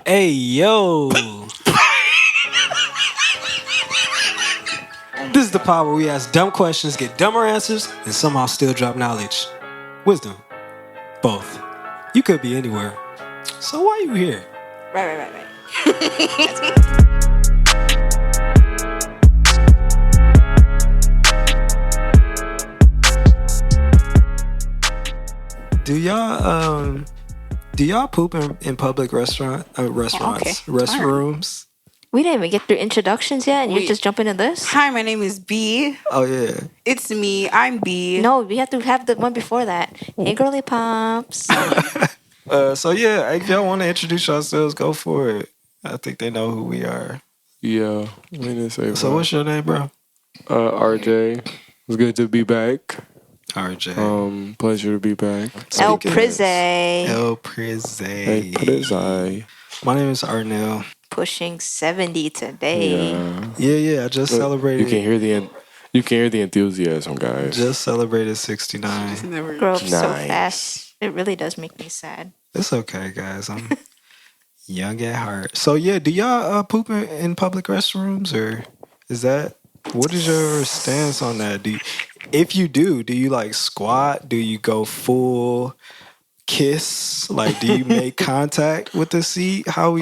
Hey, yo. This is the pod where we ask dumb questions, get dumber answers, and somehow still drop knowledge. Wisdom. Both. You could be anywhere. So why you here? Right. Do y'all poop in public restaurants? Restrooms? We didn't even get through introductions yet, and you're just jumping into this? Hi, my name is B. Oh yeah. It's me. I'm B. No, we have to have the one before that. Hey, girly pops. So yeah, if y'all want to introduce yourselves, go for it. I think they know who we are. Yeah, we didn't say. So what's your name, bro? RJay. It's good to be back. RJay. Pleasure to be back. L-Prizzy. L-Prizzy. Hey, Prizzy. My name is Arnell. Pushing 70 today. Yeah. I just celebrated. You can hear the enthusiasm, guys. Just celebrated 69. Grow up so fast. It really does make me sad. It's okay, guys. I'm young at heart. So yeah, do y'all poop in public restrooms, or what is your stance on that? If you do you like squat? Do you go full kiss? Like, do you make contact with the seat? I'll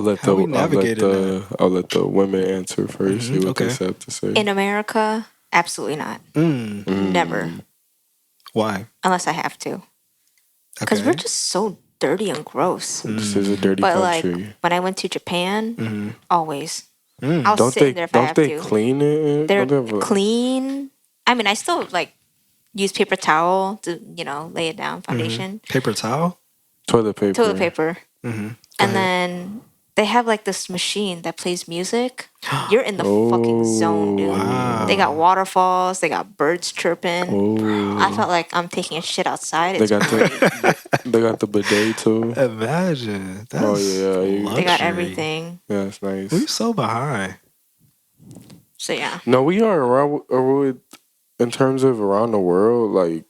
let the women answer first. See what they have to say. In America, absolutely not. Never. Why? Unless I have to. Because we're just so dirty and gross. This is a dirty country. Like, when I went to Japan, always. I'll sit in there if I have to. Don't they clean it? They're clean. I mean, I still, like, use paper towel to, lay it down, foundation. Paper towel? Toilet paper. And then they have, like, this machine that plays music. You're in the fucking zone, dude. Wow. They got waterfalls. They got birds chirping. I felt like I'm taking a shit outside. They got the bidet, too. Imagine. That's they got everything. Yeah, that's nice. We're so behind. So, yeah. No, we are around in terms of around the world, like,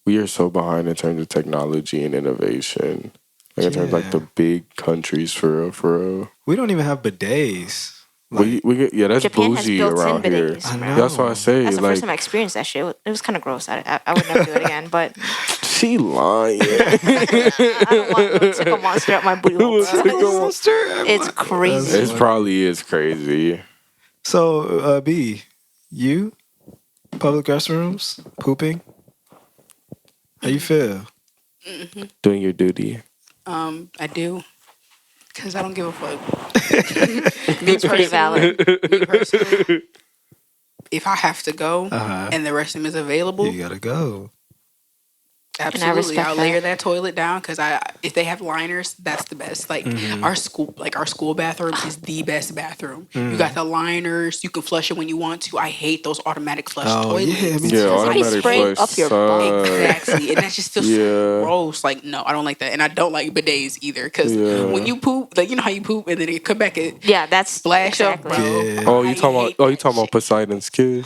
we are so behind in terms of technology and innovation. Like, in terms of, like, the big countries, for real. We don't even have bidets. Like, we get, that's Japan bougie around here. I know. That's why I say, that's the like, first time I experienced that shit. It was kind of gross. I would never do it again, but... She lying. I don't want no tickle monster at my booty hole. It's crazy. It probably is crazy. So, B, you? Public restrooms? Pooping? How you feel? Doing your duty. I do. Because I don't give a fuck. It's pretty valid. Me personally, if I have to go and the restroom is available, You gotta go. absolutely, I'll layer that toilet down because if they have liners, that's the best. Like our school bathroom is the best bathroom. You got the liners. You can flush it when you want to. I hate those automatic flush toilets. Automatic spray flush up your butt. Exactly, and that just feels so gross. Like, no, I don't like that, and I don't like bidets either. Because when you poop, like, you know how you poop, and then it come back and that's splash up, bro. Yeah. Oh, you talking about Poseidon's kiss?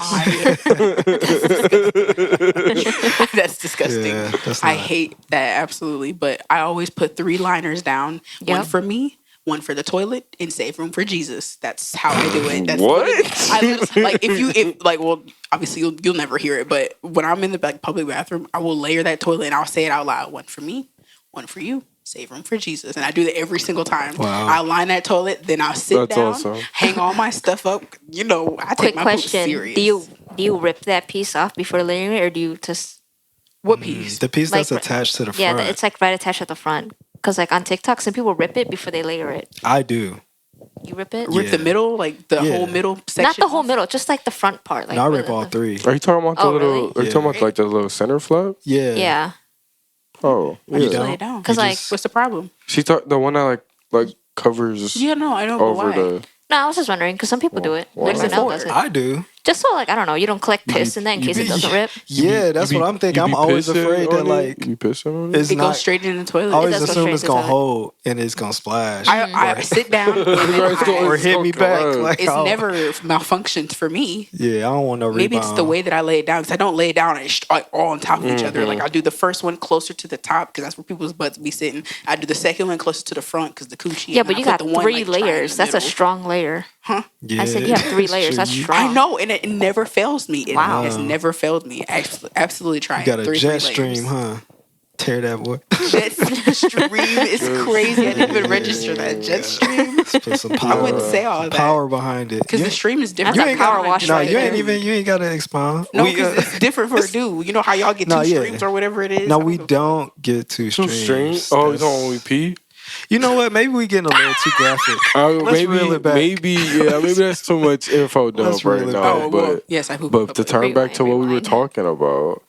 That's disgusting. Yeah, I hate that, absolutely. But I always put 3 liners down. Yep. One for me, one for the toilet, and save room for Jesus. That's how I do it. That's What? Well, obviously you'll never hear it, but when I'm in the public bathroom, I will layer that toilet and I'll say it out loud. One for me, one for you. Save room for Jesus. And I do that every single time. Wow. I line that toilet, then I'll sit down, awesome. hang all my stuff up. I take my poop serious. Do you rip that piece off before layering it, or do you just... What piece? The piece that's Like, attached to the front. Yeah, it's like right attached at the front. Because like on TikTok, some people rip it before they layer it. I do. You rip it? Rip the middle, like the whole middle section? Not the whole middle, just like the front part. Like I rip all 3. Are you talking about the little? really? Are you talking about like the little center flap? Yeah. Yeah. Oh, I yeah. just lay it down. Because like... What's the problem? She thought the one that like covers. Yeah, no, I know, but over why? the. No, I was just wondering, because some people do it. Why? Like Arnell does it. I do. Just so, like, I don't know, you don't collect piss in that in case it doesn't rip. Yeah, that's what I'm thinking. I'm always afraid that, like, you pissing on it? it's It not. goes straight in the toilet. I always does go assume straight it's into the gonna toilet. hold and it's gonna splash. I sit down or hit me back. Like, it's never malfunctioned for me. Yeah, I don't want no rebound. Maybe it's the way that I lay it down because I don't lay it down like all on top of each other. Like I do the first one closer to the top because that's where people's butts be sitting. I do the second one closer to the front because the coochie. Yeah, but you got the one, 3 like, trying in the layers. That's a middle. strong layer. Huh? Yeah, I said you have 3 layers. That's strong. I know, and it never fails me. It Wow. has never failed me. Absolutely try. You got a 3 jet layers. stream, huh? Tear that boy. Jet stream is crazy. I didn't even register that jet stream. Let's put some I power, wouldn't say all that power behind it. because the stream is different. That's a power wash No, right you ain't there. even. You ain't gotta expound. No, We, because it's different for a dude. You know how y'all get 2 streams or whatever it is. No, we don't get 2 Two streams. streams? Oh, it's That's- on when we pee? You know what? Maybe we getting a little too graphic. Maybe, reel it back. maybe that's too much info dump Let's reel right it now. back. Oh, but well, yes, I poop. but to turn back to what we were Rewind. talking about,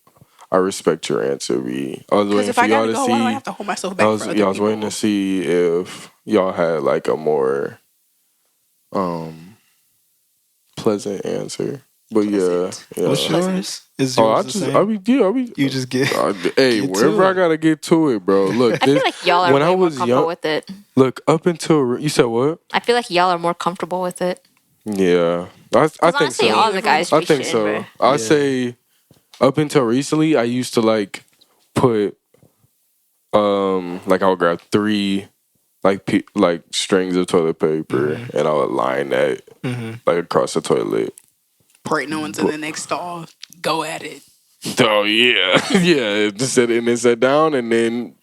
I respect your answer, B. I was Because waiting if for I y'all gotta to go, why do I see. have to hold myself back? I was for other waiting people? to see if y'all had like a more pleasant answer. But Pleasant. yeah. What's Pleasant. yours? Is Oh, yours the same? You just get. hey, Get wherever to I it. gotta get to it, bro. Look, I feel like y'all are when I way more was comfortable young- with it. look up until you said what? I feel like y'all are more comfortable with it. Yeah, I think Honestly, so. all the guys I be think shitting, so. bro. I Yeah. say up until recently, I used to like put like I would grab 3 like strings of toilet paper and I would line that like across the toilet. Pray no one's in the next stall. Go at it. Oh yeah, yeah. Just sit down and then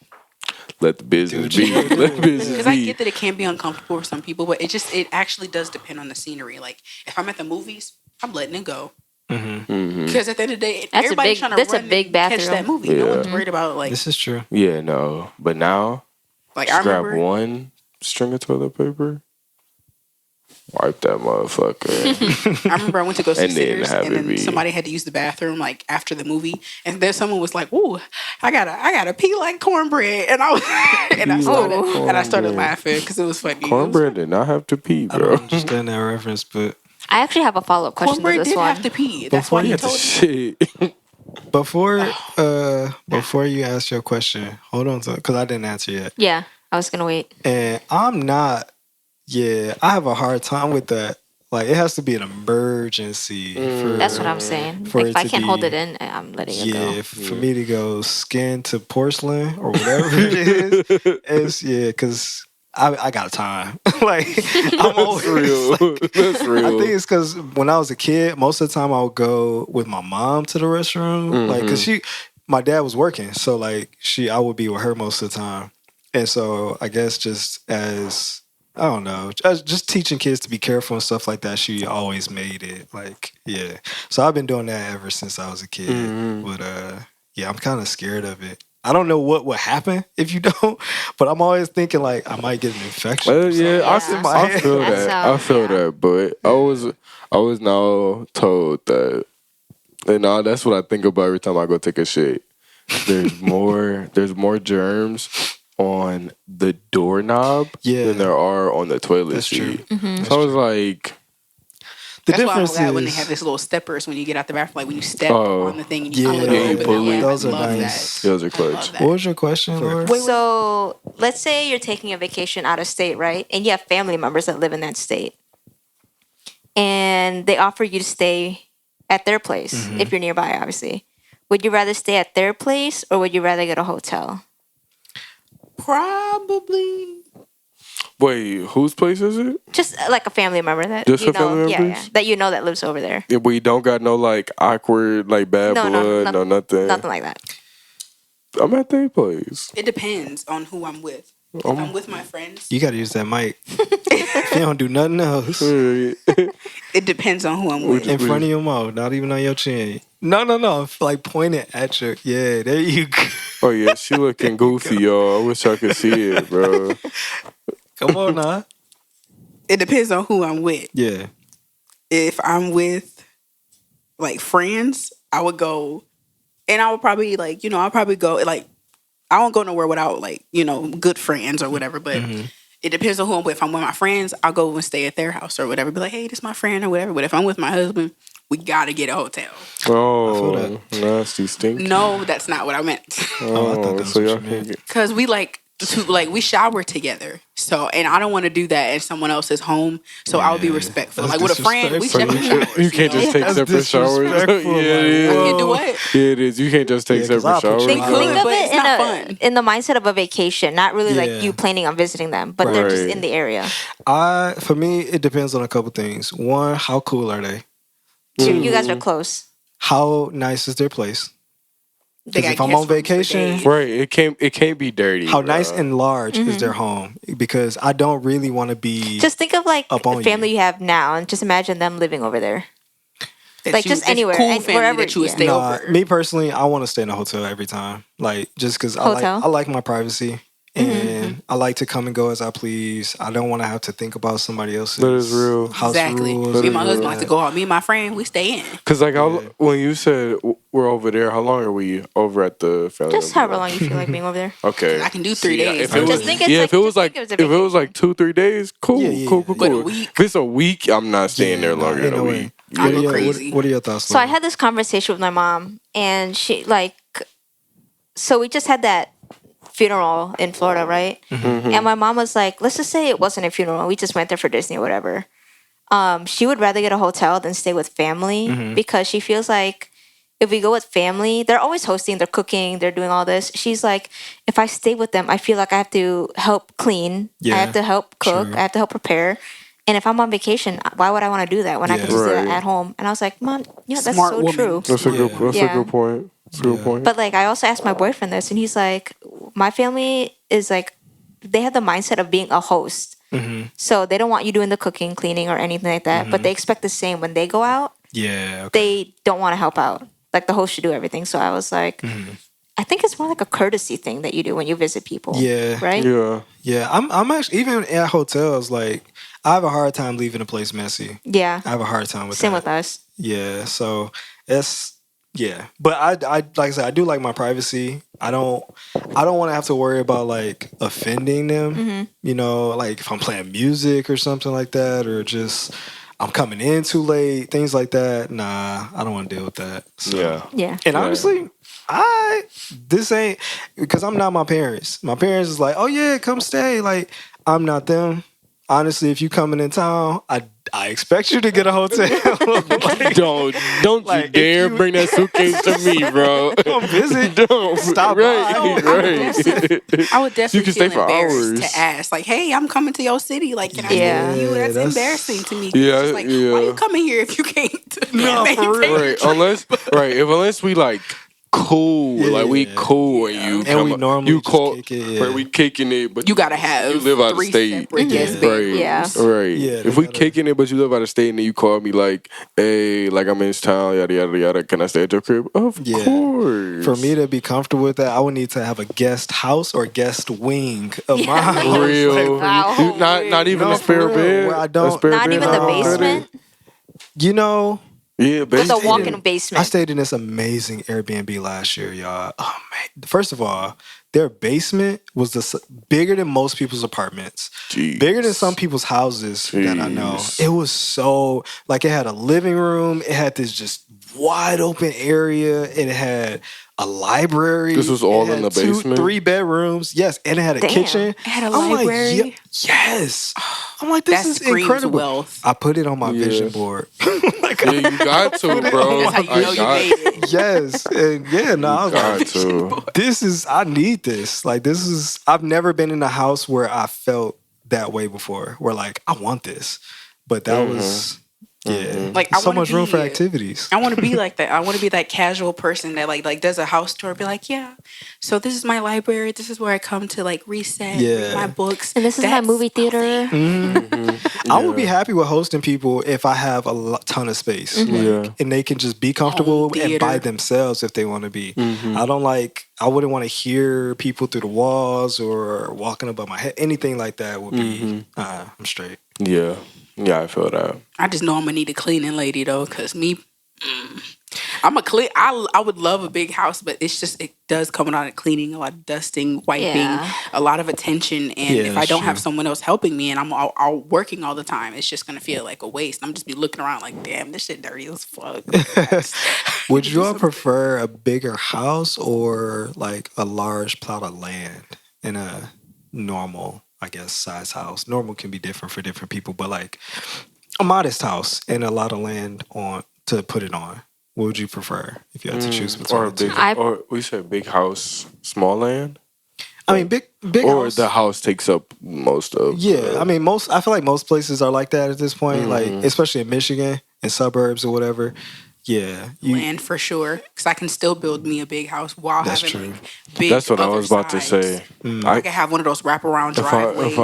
let the business be. Let the business Because I be. get that it can be uncomfortable for some people, but it actually does depend on the scenery. Like if I'm at the movies, I'm letting it go. Because at the end of the day, That's a everybody's big- trying to that's a run big and catch bathroom. that movie. No Yeah. one's worried about like This is true. Yeah, no. But now, I just grab remember. one string of toilet paper, wipe that motherfucker. I remember I went to go see And then Sinners, have and it then be- somebody had to use the bathroom like after the movie, and then someone was like, "Ooh, I gotta pee like cornbread," and I was and I started cornbread. laughing because it was funny. Cornbread did not have to pee, I bro. don't understand that reference, but I actually have a follow-up question to Cornbread this did one. have to pee. That's why he Before told me. Shit. before you ask your question, hold on, because I didn't answer yet, Yeah, I was gonna wait. and I'm not. Yeah, I have a hard time with that. Like, it has to be an emergency. That's what I'm saying. For Like, it if I to can't hold be- it in, I'm letting it Yeah, go. for me to go skin to porcelain or whatever it is, it's because I got time. Like, I'm always That's real. like, That's real. I think it's because when I was a kid, most of the time I would go with my mom to the restroom, like, because my dad was working, so like I would be with her most of the time, and so I guess just as I don't know, just teaching kids to be careful and stuff like that. She always made it like, yeah. So I've been doing that ever since I was a kid. But yeah, I'm kind of scared of it. I don't know what would happen if you don't, but I'm always thinking like I might get an infection. or something. Yeah, That's I, in my I head. feel That that. I sounds- feel yeah. that. But I was now told that, and now that's what I think about every time I go take a shit. There's more germs on the doorknob than there are on the toilet That's true. seat. So I was like, The That's why I'm difference glad when they is have this little steppers when you get out the bathroom, like when you step Oh. on the thing and you Yeah, pull it yeah, open. you that pull way. it. Those I are love nice. that. those are I clutch. love that. what was your question, Laura? So let's say you're taking a vacation out of state, right? And you have family members that live in that state. And they offer you to stay at their place if you're nearby, obviously. Would you rather stay at their place or would you rather get a hotel? Probably. Wait, whose place is it? Just like a family member that Just you for know, family yeah, members? that you know that lives over there. Yeah, we don't got no like awkward like bad No, blood, no nothing. Nothing like that. I'm at their place. It depends on who I'm with. If I'm with my friends, You got to use that mic. If you don't do nothing else, it depends on who I'm with. in front of your mouth, not even on your chin. No. Like point it at your. Yeah, there you go. Oh yeah, she looking goofy, y'all. I wish I could see it, bro. Come on now. It depends on who I'm with. Yeah. If I'm with like friends, I would go, and I would probably like, I'll probably go like, I won't go nowhere without like, good friends or whatever. But it depends on who I'm with. If I'm with my friends, I'll go and stay at their house or whatever. Be like, hey, this is my friend or whatever. But if I'm with my husband, we gotta get a hotel. Oh, nasty stink. No, that's not what I meant. I thought that was what you meant. Because we we shower together. So, and I don't want to do that in someone else's home. So I would be respectful. That's Like with a friend, we separate showers. You can't just take separate showers. Yeah, it I is. can do what? Yeah, it is. You can't just take separate showers. Think of but it's not it fun. in the mindset of a vacation, not really like you planning on visiting them, but they're just in the area. For me, it depends on a couple things. One, how cool are they? Two, you guys are close. How nice is their place? Because if I'm on vacation, right, it can't be dirty. How nice and large is their home? Because I don't really want to be. Just think of like the family you have now, and just imagine them living over there. Like just anywhere, cool family wherever that you would stay over. Me personally, I want to stay in a hotel every time. Like just because I like my privacy. And I like to come and go as I please. I don't want to have to think about somebody else's that is real. house rules. Me and my husband like to go out. Me and my friend, we stay in. Because like when you said we're over there, how long are we over at the family? Just however long you feel like being over there. Okay, I can do 3 days. If it was like 2-3 days, cool. But a week. If it's a week, I'm not staying there longer than a week. I go crazy. What are your thoughts? So I had this conversation with my mom, and she so we just had that funeral in Florida, right? And my mom was like, let's just say it wasn't a funeral. We just went there for Disney or whatever. She would rather get a hotel than stay with family because she feels like if we go with family, they're always hosting, they're cooking, they're doing all this. She's like, if I stay with them, I feel like I have to help clean. I have to help cook. I have to help prepare. And if I'm on vacation, why would I want to do that when I can just do that at home? And I was like, Mom, that's Smart so woman. true. That's a good point. But like I also asked my boyfriend this, and he's like, my family is like, they have the mindset of being a host. So they don't want you doing the cooking, cleaning, or anything like that. But they expect the same when they go out. They don't want to help out. Like the host should do everything. So I was like, I think it's more like a courtesy thing that you do when you visit people. Right. I'm actually even at hotels. Like I have a hard time leaving a place messy. I have a hard time with that. Same with us. So it's. Yeah, but I like I said, I do like my privacy. I don't want to have to worry about like offending them. You know, like if I'm playing music or something like that, or just I'm coming in too late, things like that. Nah, I don't want to deal with that. So. Yeah. And honestly, this ain't because I'm not my parents. My parents is like, oh yeah, come stay. Like I'm not them. Honestly, if you coming in town, I expect you to get a hotel. Like, don't like, you dare bring that suitcase to me, bro. Come visit. Don't stop right, by. I would definitely you can stay for embarrassed hours. to ask, like, "Hey, I'm coming to your city. Like, can I stay with you?" That's embarrassing to me. Yeah, it's like, why you coming here if you can't? No, for real. Unless we like. Cool, like we cool, and you we normally kick it, we kicking it, but you gotta have you live out of state, right? Yeah, if we kicking it, but you live out of state, and then you call me like, hey, like I'm in this town, yada yada yada. Can I stay at your crib? Of course. For me to be comfortable with that, I would need to have a guest house or guest wing of my house. For real, not even a spare bed. Where I don't, not even the basement. You know. Yeah, with a walk-in basement. I stayed in this amazing Airbnb last year, y'all. Oh man! First of all, their basement was bigger than most people's apartments, bigger than some people's houses that I know. It was so like it had a living room. It had this just wide open area. It had a library. This was all in the basement? 2-3 bedrooms. Yes, and it had a kitchen. It had a library. Like, yes. I'm like, this is incredible. Wealth. I put it on my vision board. Yeah, you got to, bro. That's how you know you made it. Yes, and I was like, I need this. Like, I've never been in a house where I felt that way before. Where like, I want this, but that was. Yeah, like so much room for activities. I want to be like that. I want to be that casual person that like does a house tour. Be like, yeah, so this is my library. This is where I come to like reset, read my books, and this is my movie theater. I would be happy with hosting people if I have a ton of space, and they can just be comfortable and by themselves if they want to be. I wouldn't want to hear people through the walls or walking above my head. Anything like that would be. I'm straight. Yeah, I feel that. I just know I'm gonna need a cleaning lady though, cause me, I'm a clean. I would love a big house, but it's just it does come out of cleaning, a lot of dusting, wiping, a lot of attention. And Yeah, if I that's don't have true. someone else helping me, and I'm all working all the time, it's just gonna feel like a waste. I'm just be looking around like, damn, this shit dirty as fuck. Would you all prefer a bigger house or like a large plot of land in a normal, I guess, size house? Normal can be different for different people, but like a modest house and a lot of land on to put it on. What would you prefer if you had to choose between Or a the two? big, or we said big house, small land, I mean, big or house. the house takes up most of. Yeah, I mean, I feel like most places are like that at this point, like especially in Michigan and suburbs or whatever. Yeah, Land for sure, because I can still build me a big house while That's having true. like big. That's what I other was about to sides. say. I could have one of those wraparound driveways. If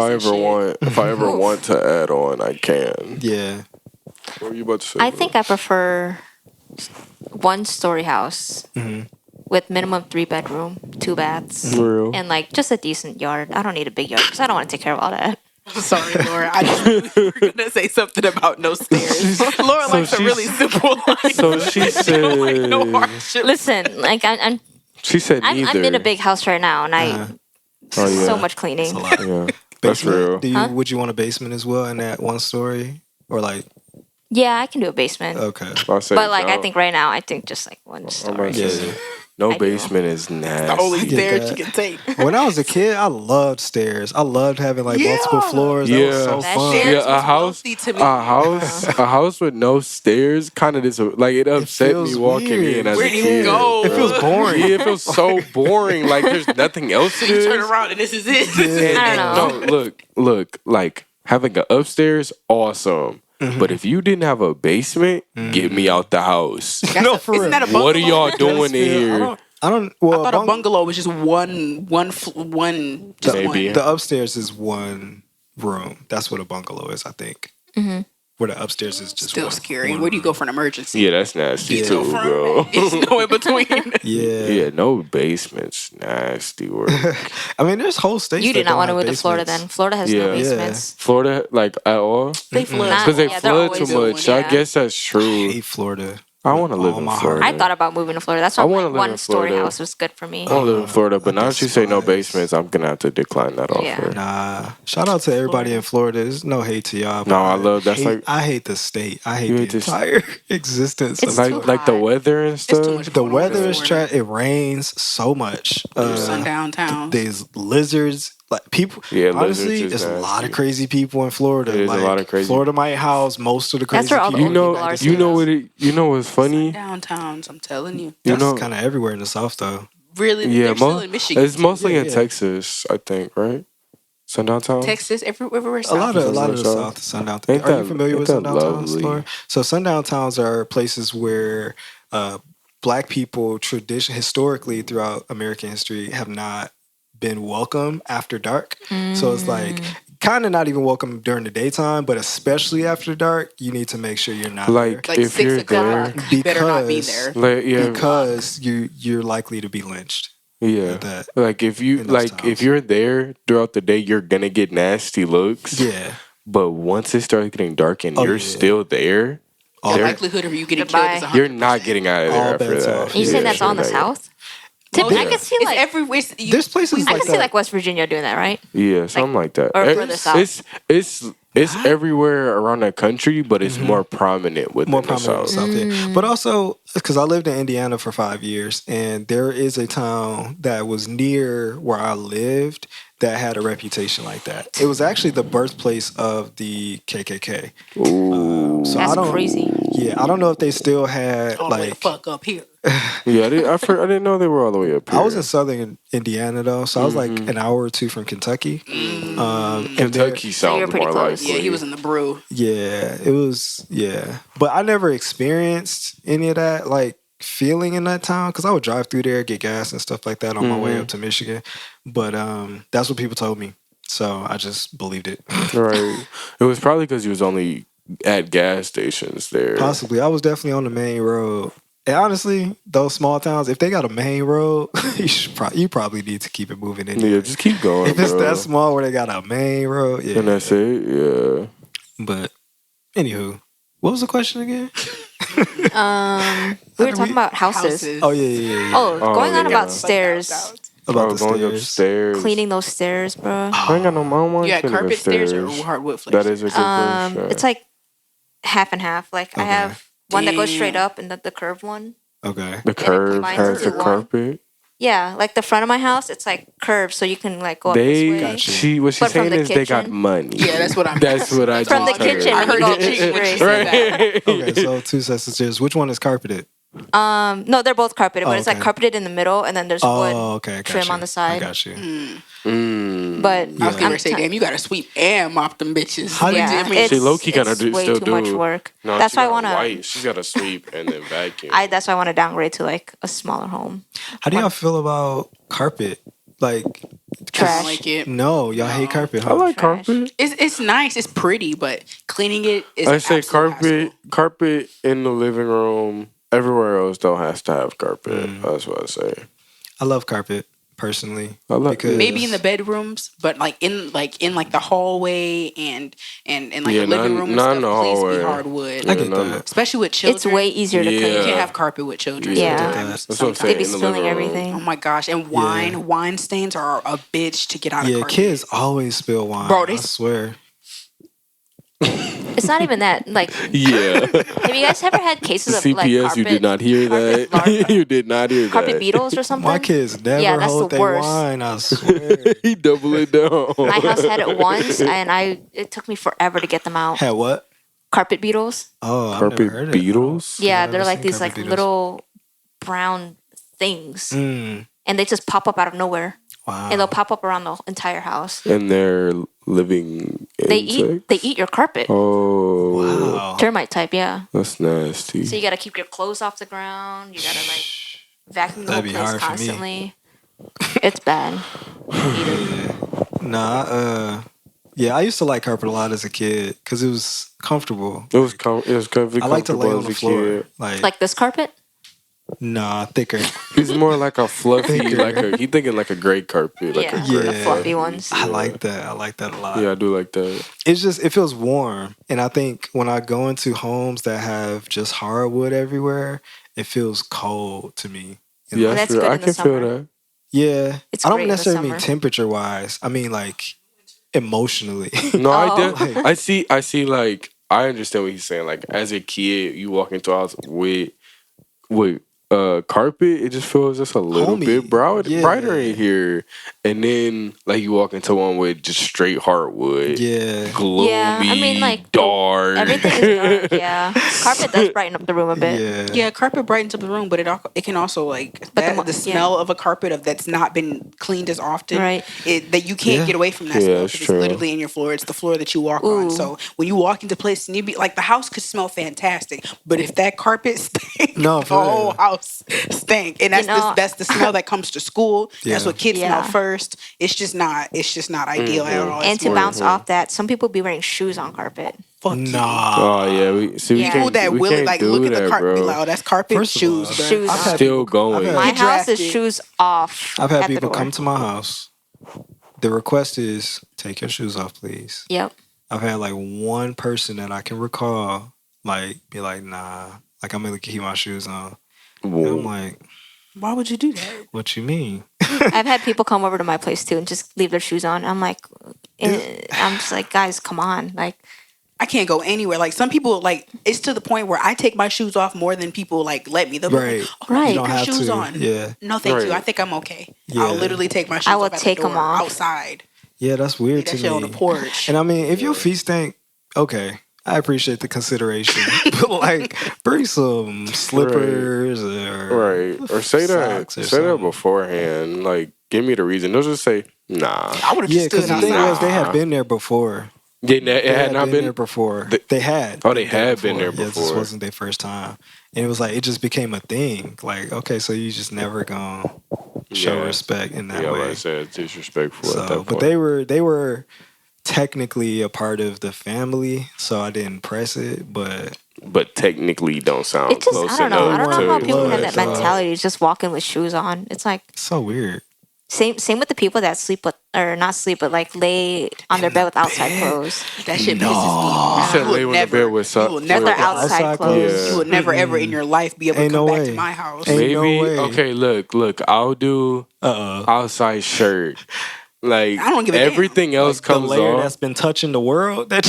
I ever want to add on, I can. yeah. What were you about to say? I think I prefer 1-story house with minimum 3-bedroom, 2 baths, Real. and like just a decent yard. I don't need a big yard because I don't want to take care of all that. Sorry, Laura. I just knew you were gonna say something about no stairs. Laura likes a really simple life. So she said. like no hardship. Listen, like I'm She said neither. I'm in a big house right now, and Oh, yeah. so much cleaning. That's a lot. Yeah, that's real. Basement? Would you want a basement as well in that 1-story, or like? Yeah, I can do a basement, Okay. I'll say but like I no. think right now, I think just like 1 I'm story. about to say, no I do. basement is The nasty. only get stairs that. you can take. When I was a kid, I loved stairs. I loved having like multiple floors. That was Yeah. so That fun. shit- Stairs Yeah, was wealthy to me. a house with no stairs kind of like it upset me feels walking weird. in as Where a do you kid. go? It feels boring. Yeah, it feels so boring. Like there's nothing else to You turn do. around and this is it. I don't know. No, look, like having an upstairs, awesome. But if you didn't have a basement, get me out the house. No, for Isn't real. that a bungalow? What are y'all doing in here? I don't. Well, I thought a bungalow was just one. Just Maybe. one. The upstairs is one room. That's what a bungalow is, I think. Where the upstairs is just Still one, scary. one Where do you room. go for an emergency? Yeah, that's nasty too, Front, bro. It's no in between. Yeah. Yeah, no basements, nasty work. I mean, there's whole states. You that do not don't want to have move to Florida basements. then. Florida has Yeah. no Yeah. basements. Florida, like at all, They flood. Not- because they yeah, they're flood always too doing much. one, I yeah. guess that's I true. hate Florida. I want to with live all in my Florida. heart. I thought about moving to Florida. That's why I I'm wanna like live in 1-story Florida. house was good for me. I want to live in Florida, but now that you say no despise- basements, I'm gonna have to decline that Yeah. offer. Nah. Shout out to everybody in Florida. There's no hate to y'all. but No, I love- that's like- I hate the state. I hate You the hate this- entire existence. It's of too Florida. Like the hot. weather and too stuff. much The going on weather in is Florida. It rains so much. Sundown towns. There's lizards. Like people. Yeah, honestly, lizards is there's a lot nasty. of crazy people in Florida. There's a like, lot of crazy- Florida might house most of the crazy That's where all the people. You old know, people are you know what? You know what's funny? Sundown towns. I'm telling you. You That's know, kind of everywhere in the South, though. Really? yeah, They're still in Michigan. it's mostly Yeah, in yeah. Texas, I think, right? Sundown Town. Texas, everywhere A south. lot of the South. South sundown. Ain't Are you that- familiar ain't with that sundown towns, lovely? Laura? So sundown towns are places where Black people historically throughout American history have not been welcome after dark. So it's like kind of not even welcome during the daytime, but especially after dark, you need to make sure you're not Like there. Like if 6 you're o'clock. there, You better not be Because- there. like yeah, because you're likely to be lynched. yeah. at that. Like if you in those if towns. you're there throughout the day, you're gonna get nasty looks. Yeah. But once it starts getting dark and Oh, you're yeah. still there, The there- likelihood of you getting Goodbye. killed is 100%. you're not getting out of there All after bets that. off. You Yeah, saying that's all in the sure, South? Oh, I yeah. can see It's like everywhere. There's places I like can see that. like West Virginia doing that, right? Yeah, something like that. Or further south. It's everywhere around the country, but it's more prominent within more the prominent South. in the South, yeah. But also because I lived in Indiana for 5 years, and there is a town that was near where I lived that had a reputation like that. It was actually the birthplace of the KKK. Ooh. So That's I don't, crazy. Yeah, I don't know if they still had all the way the like. fuck up here. Yeah, I didn't know they were all the way up here. I was in southern Indiana though, so I was like an hour or two from Kentucky. And there- Kentucky you're sounds pretty more close. likely. Yeah, he was in the brew. Yeah, it was. Yeah, but I never experienced any of that like feeling in that town because I would drive through there, get gas and stuff like that on my way up to Michigan. But that's what people told me, so I just believed it. Right. It was probably because you was only at gas stations there. Possibly, I was definitely on the main road. And honestly, those small towns, if they got a main road, you probably need to keep it moving anyway. Yeah, just keep going, If it's bro. that small where they got a main road, yeah. And that's it. Yeah. But anywho, what was the question again? We were talking about houses. Oh yeah. Oh, going on yeah. about stairs. About the going stairs. upstairs. Cleaning those stairs, bro. I ain't got no mom. You got carpet stairs or hardwood flake That is a good question. It's like half and half. Like I Okay. have one that goes straight Damn. up and the curved one. Okay. The curve combines has into the one. carpet. Yeah, like the front of my house, it's like curved, so you can like go up this way. Gotcha. What she's But from saying the is they got kitchen- money. Yeah, that's what I'm. That's what I From the just heard. kitchen, I when heard you go that chick when she said that. Right. Okay, so 2 sets of stairs. Which one is carpeted? No, they're both carpeted, but it's like okay. carpeted in the middle, and then there's wood Okay. trim on the I side. got you. But I was I'm gonna say, damn, you gotta sweep and mop them bitches. How do you yeah, do- it's, She low-key gotta it's do- way still too much do- work. No, That's she why I got want to. white. She's got to sweep and then vacuum. That's why I want to downgrade to like a smaller home. How do y'all feel about carpet? Like, I don't Trash. like it. no, y'all hate carpet, huh? I like Trash. carpet. It's nice. It's pretty, but cleaning it is. I say an absolute carpet in the living room. Everywhere else though has to have carpet. Mm. That's what I say. I love carpet personally. I love Because- maybe in the bedrooms, but like in the hallway and like Yeah, the living not- room and not stuff. in the Please hallway. be hardwood, I get no, that. especially with children. It's way easier to Yeah. clean. You can't have carpet with children. Yeah. sometimes. That's what I'm Sometimes. saying. They'd be in the spilling living room. everything. Oh my gosh! And wine stains are a bitch to get out of Yeah, carpet. kids always spill wine. Bro, they- I swear. It's not even that. Like, Yeah. have you guys ever had cases of like CPS, carpet? you did not hear carpet that. larvae? You did not hear Carpet that. beetles or something? My kids never Yeah, that's hold the their worst. wine. I swear. He double it down. My house had it once, and it took me forever to get them out. Had what? Carpet beetles. Oh, I've never heard Carpet of beetles. I've Yeah, never they're like seen these carpet like beetles. little brown things, Mm, and they just pop up out of nowhere, wow. and they'll pop up around the entire house. And they're living They insects. eat your carpet. Oh, Wow. Termite type, yeah. that's nasty. So you gotta keep your clothes off the ground. You gotta like vacuum the whole That'd be place hard for me. constantly. It's bad. Hate it. Nah, yeah, I used to like carpet a lot as a kid because it was comfortable. It was comfy. I like to lay comfortable on the as a floor. kid. Like this carpet? Nah, thicker. He's more like a fluffy, he thinking like a gray carpet, like Yeah. a gray The Yeah. fluffy ones. I like that. I like that a lot. Yeah, I do like that. It's just, it feels warm. And I think when I go into homes that have just hardwood everywhere, it feels cold to me. You know? Yeah, that's sure. good I in the can feel summer. that. Yeah. It's I great don't in the necessarily mean summer. temperature wise. I mean like emotionally. No, Oh. I see. Like, I understand what he's saying. Like, as a kid, you walk into a house with carpet, it just feels just a little Homey. bit Yeah. brighter in here. And then, like, you walk into one with just straight hardwood, Yeah. gloomy, Yeah, I mean, like, dark. Everything is dark, yeah. Carpet does brighten up the room a bit. Yeah. Yeah, carpet brightens up the room, but it can also like But the smell of a carpet that's not been cleaned as often. Right. That you can't Yeah. get away from that Yeah, smell it's because it's true. literally in your floor. It's the floor that you walk Ooh. on. So when you walk into place and you be like, the house could smell fantastic, but if that carpet stank, No, the for whole real. house stank, and that's the smell that comes to school. That's Yeah. what kids Yeah. smell first. It's just not ideal at all. And It's to more- bounce off that, some people be wearing shoes on carpet. fuck you. Nah. Oh, yeah. We Yeah. People that we will can't like do look at the that, carpet, be bro. like, oh, that's carpet First of shoes, all, bro. Shoes I've on. had Still people- going. I've My had- house is drafted. shoes off. I've had at the people door. come to my house. The request is take your shoes off, please. Yep. I've had like one person that I can recall like be like, nah, like I'm gonna keep my shoes on. And I'm like, Why would you do that? what you mean? I've had people come over to my place too and just leave their shoes on. I'm like, I'm just like, guys, come on. Like, I can't go anywhere. Like some people, like it's to the point where I take my shoes off more than people like let me. They'll be Right. like, oh, Right. keep You don't your have shoes to. on. Yeah. No, thank you. Right. I think I'm okay. Yeah. I'll literally take my shoes I off would at take the door, 'em off. outside. Yeah, that's weird Leave that to shit me. on the porch. And I mean, if your feet stink, okay, I appreciate the consideration. But like, bring some slippers or Right. Or say that. socks or Say that something. beforehand. Like, give me the reason. Don't just say, nah. I would have Yeah, just because stood the thing outside. was, they had been there before. It had not there been. before. They- They had. Oh, they been there had been there Yeah, this before. wasn't their first time, and it was like it just became a thing. Like, okay, so you just never gonna show Yeah. respect in that Yeah, way. like I said, disrespectful at that So, point. but they were technically a part of the family, so I didn't press it. But technically don't sound it just, close I don't know. I enough don't know how to- people have blood, that so- mentality, just walking with shoes on. It's like, it's so weird. Same with the people that sleep with, or not sleep, but like lay on their bed with outside clothes. That shit pisses me off. You said lay on the bed with You will never Their ever, outside clothes. you will never ever in your life be able Ain't to come no back way. to my house. Ain't no Maybe way. okay. Look. I'll do outside shirt. Like I don't give a damn. everything else The comes layer off. that's been touching the world. That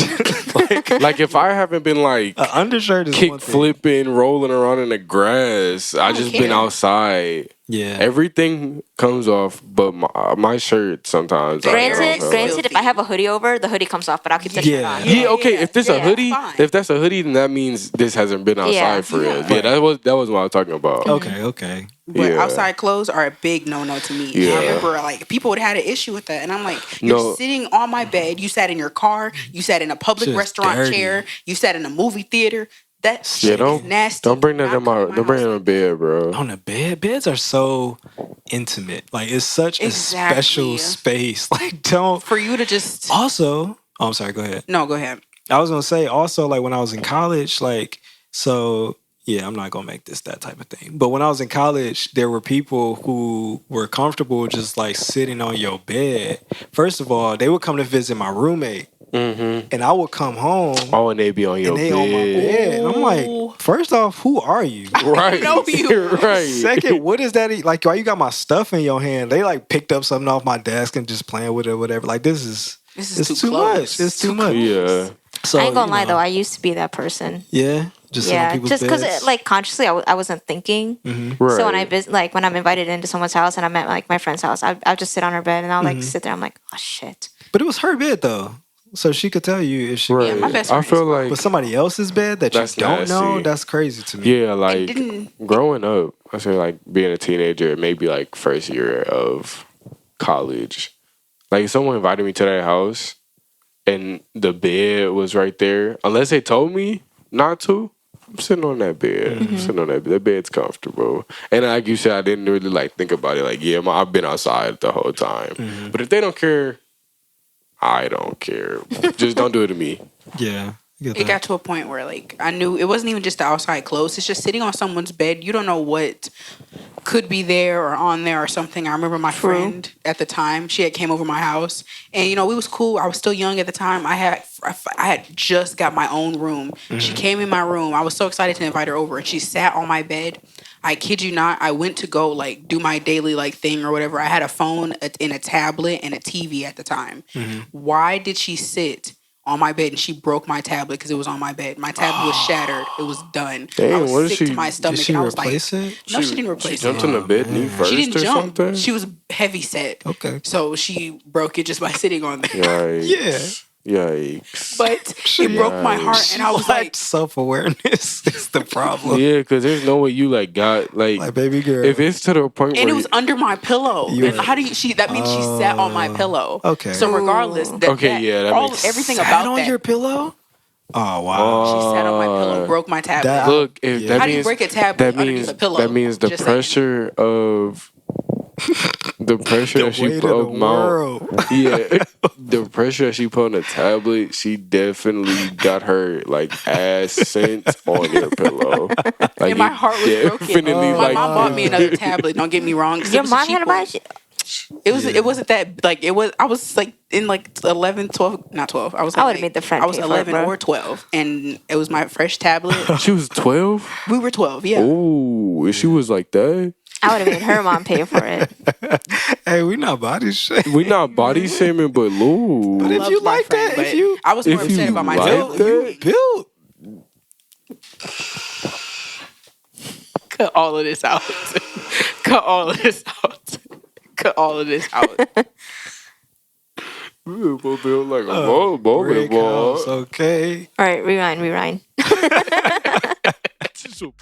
Like if I haven't been like undershirt is kick one thing. flipping, rolling around in the grass, I don't just care. been outside. Yeah. Everything comes off, but my shirt sometimes. Granted, if I have a hoodie over, the hoodie comes off, but I'll keep the shirt on. Yeah, okay. If there's a yeah, hoodie, fine. if that's a hoodie, then that means this hasn't been outside Yeah. for real. Yeah. Yeah, that was what I was talking about. Okay. But Yeah. outside clothes are a big no to me. Yeah. I remember like people would have had an issue with that, and I'm like, you're No. sitting on my bed. You sat in your car. You sat in a public Shit's restaurant dirty. chair. You sat in a movie theater. That Yeah, shit is nasty. don't bring that in my. Not Don't bring it house. in my bed, bro. On the bed, beds are so intimate. Like it's such Exactly. a special space. Like don't. For you to just Also, I'm sorry. Go ahead. no, go ahead. I was gonna say also like when I was in college, like so. Yeah, I'm not gonna make this that type of thing. But when I was in college, there were people who were comfortable just like sitting on your bed. First of all, they would come to visit my roommate, and I would come home. Oh, and they be on your and they bed. on my bed. And I'm like, first off, who are you? Right. know you. Right. Second, what is that? Like, why you got my stuff in your hand? They like picked up something off my desk and just playing with it or whatever. Like, this is This too much. It's too much. Yeah. So, I ain't gonna lie you know, though, I used to be that person. Yeah. Just on Yeah, people's just because beds. like consciously I wasn't thinking. Right. So when when I'm invited into someone's house and I'm at like my friend's house, I'll just sit on her bed and I'll like sit there. I'm like, oh shit. But it was her bed though, so she could tell you if she. Right. Yeah, my best I friend feel is like But somebody else's bed that you That's don't know, nasty. that's crazy to me. yeah, like didn't- growing up. I say like being a teenager, maybe like first year of college. Like if someone invited me to their house, and the bed was right there. Unless they told me not to, I'm sitting on that bed. I'm sitting on that bed. That bed's comfortable. And like you said, I didn't really like think about it. Like, yeah, I've been outside the whole time. But if they don't care, I don't care. Just don't do it to me. Yeah. I get It that. got to a point where like I knew it wasn't even just the outside clothes. It's just sitting on someone's bed. You don't know what could be there or on there or something. I remember my friend at the time. She had came over my house, and we was cool. I was still young at the time. I had just got my own room. She came in my room. I was so excited to invite her over, and she sat on my bed. I kid you not. I went to go like do my daily like thing or whatever. I had a phone and a tablet and a TV at the time. Why did she sit on my bed and she broke my tablet because it was on my bed? My tablet was shattered. It was done. Damn, I was what did sick she- to my Did stomach. she And I was like, replace it? no, she didn't She replace jumped it. on the bed knee first She didn't or jump. something? She was heavy set. Okay. So she broke it just by sitting on there. Yikes. Yikes. But it broke my heart, and I was like, self-awareness is the problem. Yeah, because there's no way you like got Like, baby girl. if it's to the point and where it was under my pillow. You And were- how do you? That means she sat on my pillow. Okay. So regardless, that makes everything Sat about on that. your pillow? Oh, wow. She sat on my pillow, broke my tablet. that- look, if Yeah. that How means do you break a tablet that underneath means a pillow? that means the Just saying. pressure of the pressure that she weight put of on the Mount. world. Yeah, the pressure that she put on the tablet, she definitely got her like ass sent on your pillow. Like And my heart was broken. definitely, My like, mom bought me another tablet. Don't get me wrong. 'cause it Your was a mom cheap had to buy one. shit. It was. It wasn't that like it was. I was like in like 11, 12, not 12. I was. I like, would've made the friend I was pay for it, 11 bro. or 12, and it was my fresh tablet. She was 12. We were 12. Yeah. Oh, she was like that. I would have made her mom pay for it. Hey, we not body shit. We not body shaming, but Lou. But if Loved you my like friend, that, but if you I was more if you upset about my like tablet. that- built. Cut all of this out. Cut all of this out. Cut all of this out. We were both built like a bowling ball. Brick house, okay. All right, rewind. So-